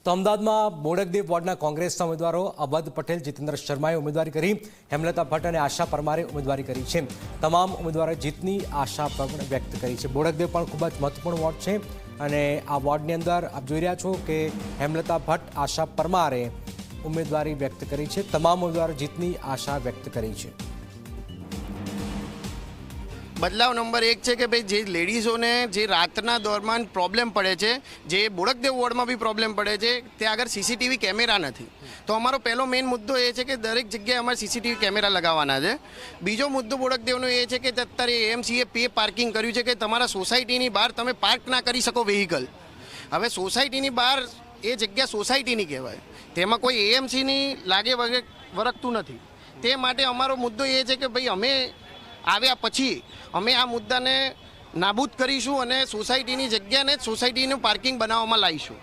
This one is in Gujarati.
તો અમદાવાદમાં બોડકદેવ વોર્ડના કોંગ્રેસના ઉમેદવારો અવધ પટેલ, જીતેન્દ્ર શર્માએ ઉમેદવારી કરી, હેમલતા ભટ્ટ અને આશા પરમારે ઉમેદવારી કરી છે. તમામ ઉમેદવારોએ જીતની આશા પણ વ્યક્ત કરી છે. બોડકદેવ પણ ખૂબ જ મહત્વપૂર્ણ વોર્ડ છે અને આ વોર્ડની અંદર આપ જોઈ રહ્યા છો કે હેમલતા ભટ્ટ, આશા પરમારે ઉમેદવારી વ્યક્ત કરી છે. તમામ ઉમેદવારો જીતની આશા વ્યક્ત કરી છે. બદલાવ નંબર 1 છે કે ભાઈ જે લેડીઝોને જે રાતના દરમિયાન પ્રોબ્લેમ પડે છે, જે બોડકદેવ વોર્ડમાં બી પ્રોબ્લેમ પડે છે, ત્યાં આગળ સીસીટીવી કેમેરા નથી. તો અમારો પહેલો મેઇન મુદ્દો એ છે કે દરેક જગ્યાએ અમારે સીસીટીવી કેમેરા લગાવવાના છે. બીજો મુદ્દો બોડકદેવનો એ છે કે અત્યારે એએમસીએ પે પાર્કિંગ કર્યું છે કે તમારા સોસાયટીની બહાર તમે પાર્ક ના કરી શકો વ્હીકલ. હવે સોસાયટીની બહાર એ જગ્યા સોસાયટીની કહેવાય, તેમાં કોઈ એએમસીની લાગે વરગતું નથી. તે માટે અમારો મુદ્દો એ છે કે ભાઈ અમે આવ્યા પછી અમે આ મુદ્દાને નાબૂદ કરીશું અને સોસાયટીની જગ્યાને સોસાયટીનું પાર્કિંગ બનાવવામાં લાવીશું.